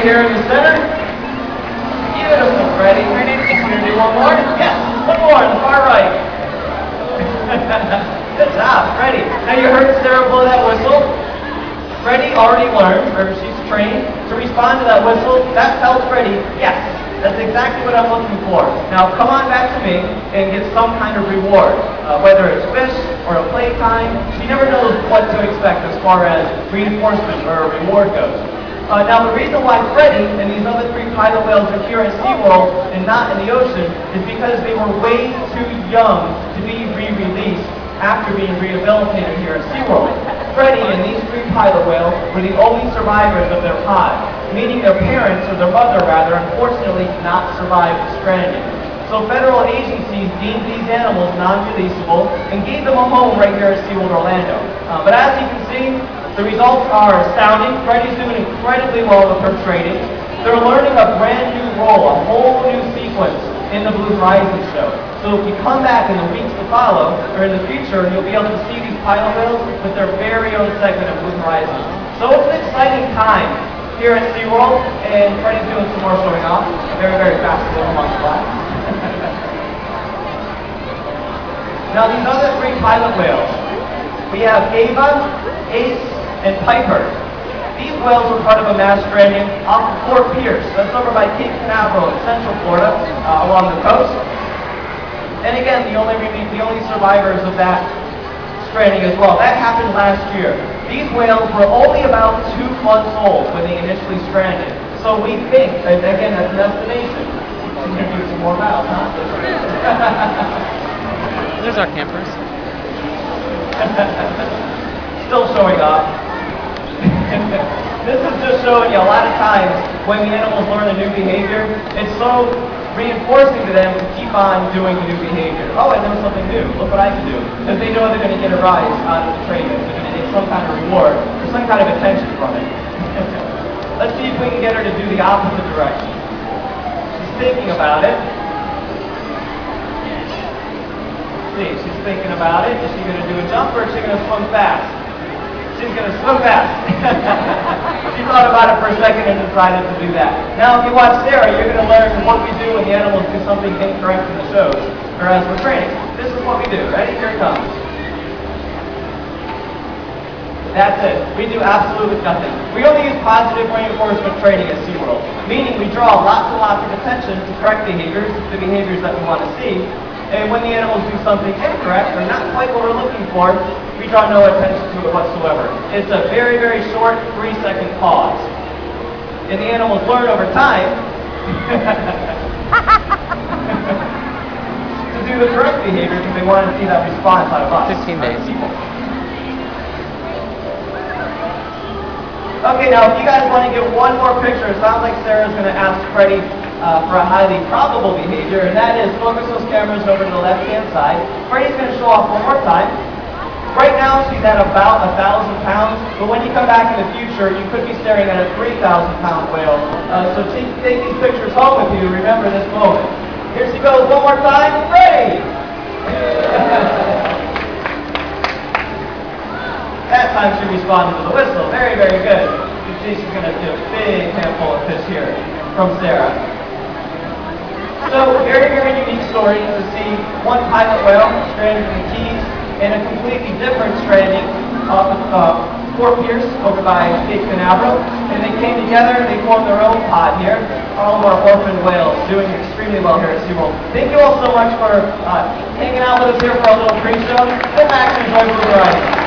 right here in the center. Beautiful, Freddie. Freddie, you gonna do one more? Yes, one more on the far right. Good job, Freddie. Now you heard Sarah blow that whistle. Freddie already learned, or she's trained, to respond to that whistle. That tells Freddie, yes, that's exactly what I'm looking for. Now come on back to me and get some kind of reward, whether it's fish or a playtime. She never knows what to expect as far as reinforcement or a reward goes. Now the reason why Freddie and these other 3 pilot whales are here at SeaWorld and not in the ocean is because they were way too young to be re-released after being rehabilitated here at SeaWorld. Freddie and these 3 pilot whales were the only survivors of their pod, meaning their parents, or their mother rather, unfortunately did not survive the stranding. So federal agencies deemed these animals non-releasable and gave them a home right here at SeaWorld Orlando. But as you can see, the results are astounding. Freddie's doing incredibly well with her training. They're learning a brand new role, a whole new sequence in the Blue Horizons show. So if you come back in the weeks to follow, or in the future, you'll be able to see these pilot whales with their very own segment of Blue Horizons. So it's an exciting time here at SeaWorld, and Freddie's doing some more showing off. Very, very fast among the black. Now these other 3 pilot whales, we have Ava, Ace, and Piper. These whales were part of a mass stranding off of Fort Pierce. That's over by Cape Canaveral in Central Florida, along the coast. And again, the only survivors of that stranding as well. That happened last year. These whales were only about 2 months old when they initially stranded. So we think, and again, that's an estimation. We're going to do some more miles, huh? There's our campers. Still showing off. This is just showing you a lot of times when the animals learn a new behavior, it's so reinforcing to them to keep on doing the new behavior. Oh, I know something new. Look what I can do. Because they know they're going to get a rise out of the training. They're going to get some kind of reward or some kind of attention from it. Let's see if we can get her to do the opposite direction. She's thinking about it. See, she's thinking about it. Is she going to do a jump or is she going to swim fast? She's going to swim fast. She thought about it for a second and decided to do that. Now, if you watch Sarah, you're going to learn what we do when the animals do something incorrect in the shows, or as we're training. This is what we do. Ready? Here it comes. That's it. We do absolutely nothing. We only use positive reinforcement training at SeaWorld, meaning we draw lots and lots of attention to correct behaviors, the behaviors that we want to see. And when the animals do something incorrect, or not quite what we're looking for, we draw no attention to it whatsoever. It's a very, very short 3-second pause. And the animals learn over time to do the correct behavior because they want to see that response out of us. 15 days. Okay, now if you guys want to get one more picture, it sounds like Sarah's going to ask Freddie for a highly probable behavior, and that is focus those cameras over to the left-hand side. Freddie's going to show off one more time. Right now, she's at about 1,000 pounds, but when you come back in the future, you could be staring at a 3,000-pound whale. So take these pictures home with you. Remember this moment. Here she goes one more time. Ready! That time she responded to the whistle. Very, very good. You see she's going to do a big handful of fish here from Sarah. So, very, very unique story to see one pilot whale stranded in the Keys and a completely different stranding off of Fort Pierce over by Cape Canaveral. And they came together and they formed their own pod here. All of our orphan whales doing extremely well here at SeaWorld. Thank you all so much for hanging out with us here for our little pre-show. Sit back and enjoy Blue Horizons.